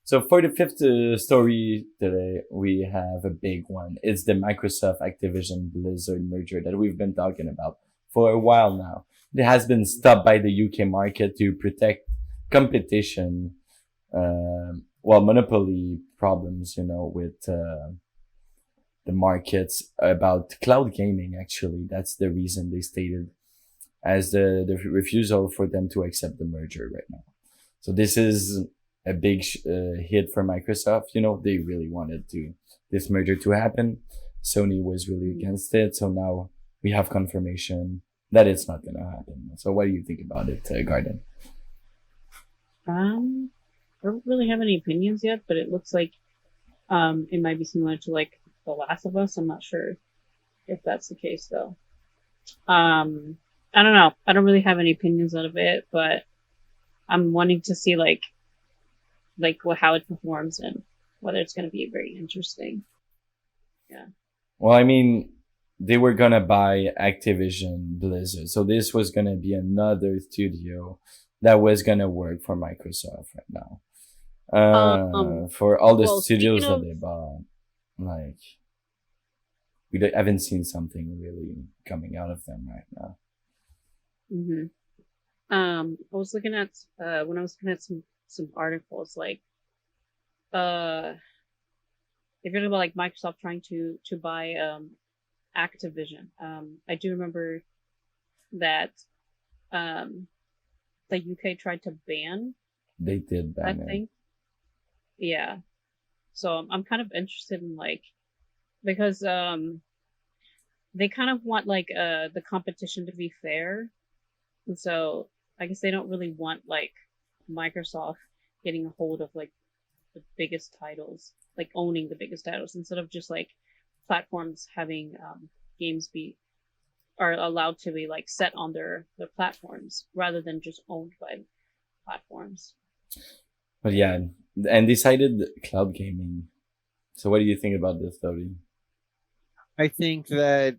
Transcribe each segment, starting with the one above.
So for the fifth story today, we have a big one. It's the Microsoft Activision Blizzard merger that we've been talking about for a while now. It has been stopped by the UK market to protect competition, monopoly problems, with the markets about cloud gaming. Actually, that's the reason they stated as the refusal for them to accept the merger right now. So this is a big hit for Microsoft. They really wanted this merger to happen. Sony was really against it. So now we have confirmation that it's not going to happen. So what do you think about it, Garden? I don't really have any opinions yet, but it looks like it might be similar to like The Last of Us. I'm not sure if that's the case though. I don't know. I don't really have any opinions out of it, but I'm wanting to see how it performs and whether it's going to be very interesting. Yeah. Well, I mean, they were going to buy Activision Blizzard. So this was going to be another studio that was going to work for Microsoft right now. For all the Well, speaking studios that of, they bought, like, haven't seen something really coming out of them right now. mhm. I was looking at when I was looking at some articles uh if you're about like Microsoft trying to buy Activision. I do remember that um the UK tried to ban They did that ban it. thing. Yeah. So I'm kind of interested in because they kind of want the competition to be fair. And so I guess they don't really want Microsoft getting a hold of the biggest titles, like owning the biggest titles instead of just like platforms having games be are allowed to be like set on their platforms rather than just owned by platforms. But yeah, and decided cloud gaming. So what do you think about this, Dody? I think that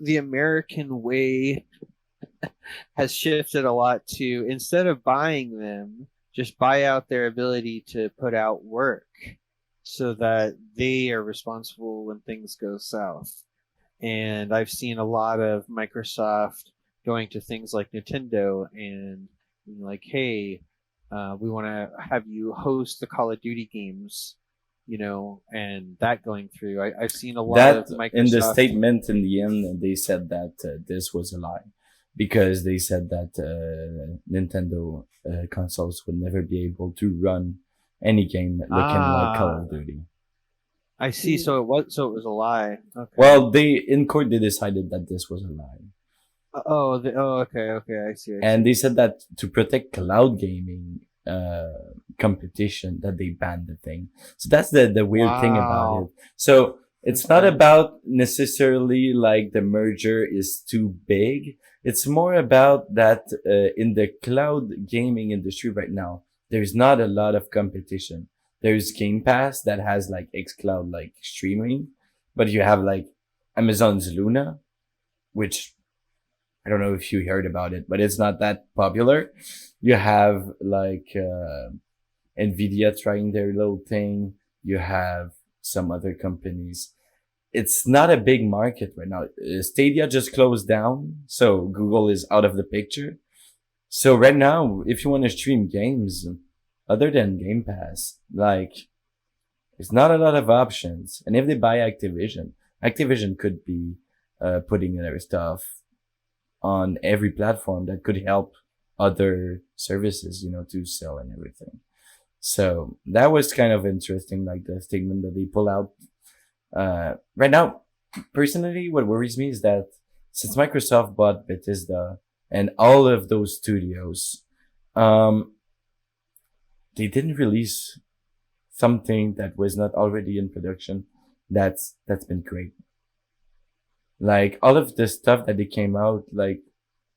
the American way has shifted a lot to instead of buying them, just buy out their ability to put out work so that they are responsible when things go south. And I've seen a lot of Microsoft going to things like Nintendo and being like, hey, we want to have you host the Call of Duty games, and that going through. I've seen a lot That of in the Microsoft. statement in the end, they said that this was a lie because they said that Nintendo consoles would never be able to run any game looking like Call of Ah, Duty. I see. So it was a lie. Okay. Well, they in court they decided that this was a lie, Okay, okay. I and see. they said that to protect cloud gaming competition, that they banned the thing. So that's the weird thing about it. Wow. So it's not Okay. about necessarily like the merger is too big. It's more about that in the cloud gaming industry right now, there's not a lot of competition. There's Game Pass that has like xCloud like streaming, but you have like Amazon's Luna, which I don't know if you heard about it, but it's not that popular. You have like Nvidia trying their little thing. You have some other companies. It's not a big market right now. Stadia just closed down, so Google is out of the picture. So right now, if you want to stream games, other than Game Pass, like there's not a lot of options. And if they buy Activision, Activision could be putting their stuff on every platform that could help other services, to sell and everything. So that was kind of interesting, like the statement that they pull out. Right now, personally, what worries me is that since Microsoft bought Bethesda and all of those studios, um, they didn't release something that was not already in production. That's been great. Like all of the stuff that they came out, like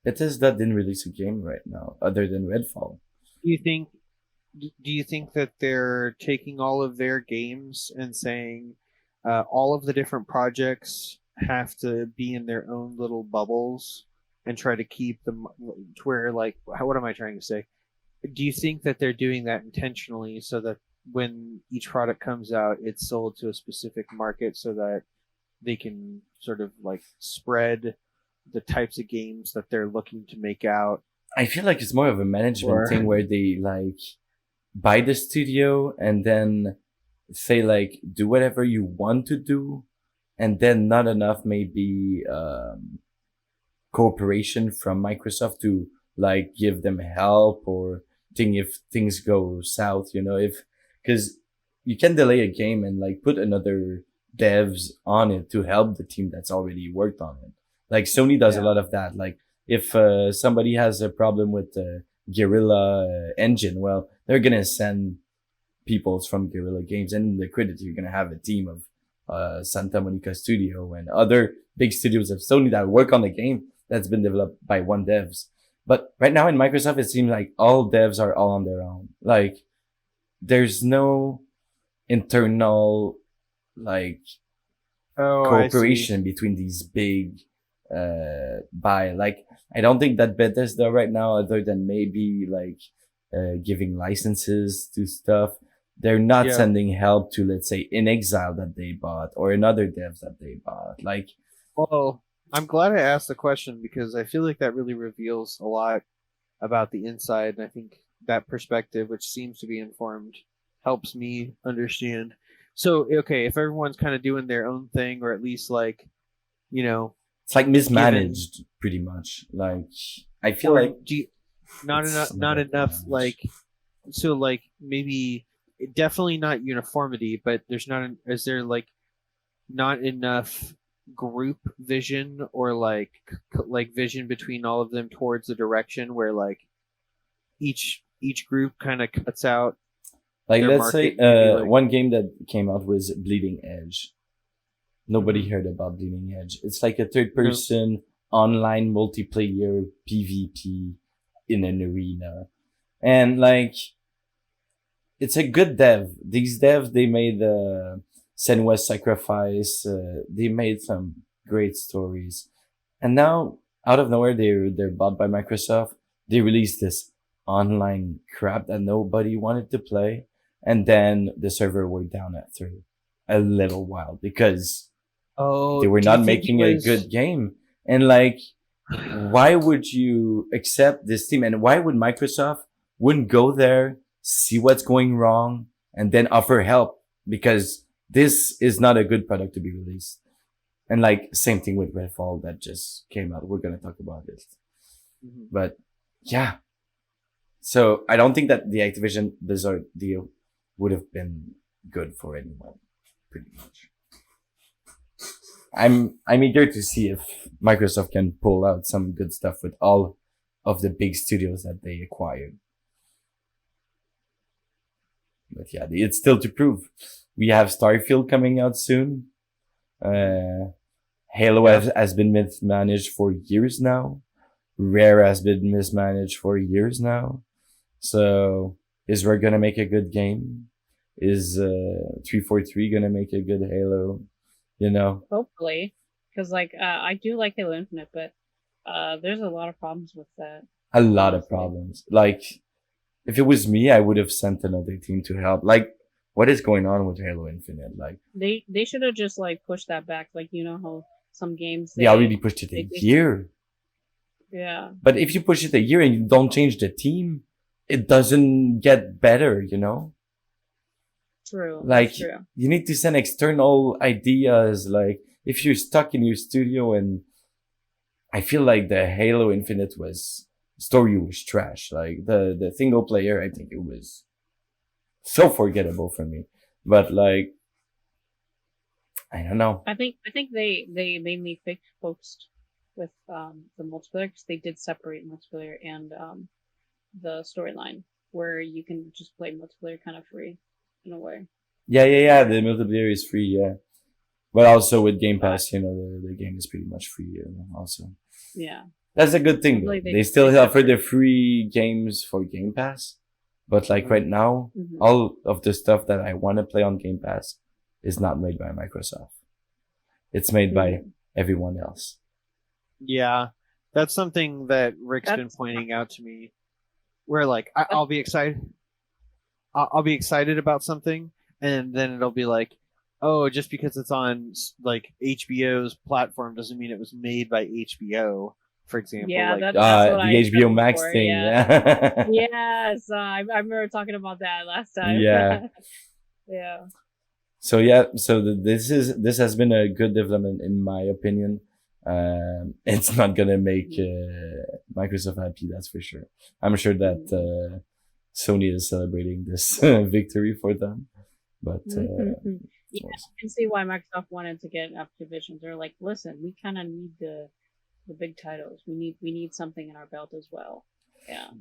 Bethesda didn't release a game right now other than Redfall. Do you think do you think that they're taking all of their games and saying all of the different projects have to be in their own little bubbles and try to keep them to where what am I trying to say? Do you think that they're doing that intentionally so that when each product comes out, it's sold to a specific market so that they can sort of like spread the types of games that they're looking to make out. I feel like it's more of a management Or thing where they like buy the studio and then say like do whatever you want to do, and then not enough maybe cooperation from Microsoft to like give them help or thing if things go south, if because you can delay a game and like put another devs on it to help the team that's already worked on it. Like Sony does a yeah, lot of that. Like if somebody has a problem with the Guerrilla engine, well, they're gonna send peoples from Guerrilla Games, and in the credit you're gonna have a team of Santa Monica Studio and other big studios of Sony that work on the game that's been developed by one devs. But right now in Microsoft, it seems like all devs are all on their own. Like there's no internal like oh, I see. cooperation between these big buy. Like I don't think that Bethesda right now, other than maybe like giving licenses to stuff, they're not Yeah. sending help to, let's say, In Exile that they bought or another devs that they bought. Like Well, I'm glad I asked the question because I feel like that really reveals a lot about the inside, and I think that perspective, which seems to be informed, helps me understand. So, okay, if everyone's kind of doing their own thing, or at least like, you know, it's like given, mismanaged pretty much. Like I feel or like do you, not enough, it's not not that enough, managed. like, so like maybe definitely not uniformity, but there's not, is there like not enough group vision or like vision between all of them towards the direction where like each group kind of cuts out Like their let's say market, maybe like one game that came out was Bleeding Edge. Nobody mhm, heard about Bleeding Edge. It's like a third no, person online multiplayer PvP in an arena. And like it's a good dev. These devs they made Senua's Sacrifice. They made some great stories. And now out of nowhere they're bought by Microsoft. They released this online crap that nobody wanted to play. And then the server went down after a little while because oh, they were do you not think it making a was good game. And like, why would you accept this team? And why would Microsoft wouldn't go there, see what's going wrong, and then offer help? Because this is not a good product to be released. And like, same thing with Redfall that just came out. We're going to talk about this. mhm. But yeah. So I don't think that the Activision Blizzard deal would have been good for anyone, pretty much. I'm eager to see if Microsoft can pull out some good stuff with all of the big studios that they acquired. But yeah, it's still to prove. We have Starfield coming out soon. Uh, Halo Yeah. has been mismanaged for years now. Rare has been mismanaged for years now. So is Rare gonna make a good game? Is 343 gonna make a good Halo? You know, Hopefully, because like I do like Halo Infinite, but there's a lot of problems with that. a lot of Honestly, problems. Like if it was me, I would have sent another team to help. Like, what is going on with Halo Infinite? Like, they should have just like pushed that back. Like you know how some games they already pushed it a they year. yeah, But if you push it a year and you don't change the team, it doesn't get better, you know? true, that's Like, true. you need to send external ideas. Like, if you're stuck in your studio, and I feel like the Halo Infinite story was trash. Like, the single player, I think it was so forgettable for me. But like, I don't know. I think they mainly focused with the multiplayer because they did separate multiplayer and the storyline where you can just play multiplayer kind of free in a way. Yeah. The multiplayer is free, yeah. But also with Game But Pass, the game is pretty much free, also. yeah, That's a good I thing feel though. like They they still offer the separate. free games for Game Pass. But like Mhm. right now, Hmm. all of the stuff that I want to play on Game Pass is not made by Microsoft. It's made by Hmm. everyone else. Yeah, that's something that Rick's been That's pointing out to me. Where like that's I'll be excited. I'll be excited about something, and then it'll be like, oh, just because it's on like HBO's platform doesn't mean it was made by HBO, for example. Yeah, Like, that's what The I said HBO Max before. thing. Yeah. Yeah. Yes, I remember talking about that last time. Yeah. Yeah. So yeah, so this has been a good development in my opinion. It's not gonna make Mhm. Microsoft happy, that's for sure. I'm sure that Mhm. Sony is celebrating this victory for them, but Mhm. Yeah, we'll I can see why Microsoft wanted to get Activision. They're like, listen, we kind of need the big titles. We need something in our belt as well. Yeah.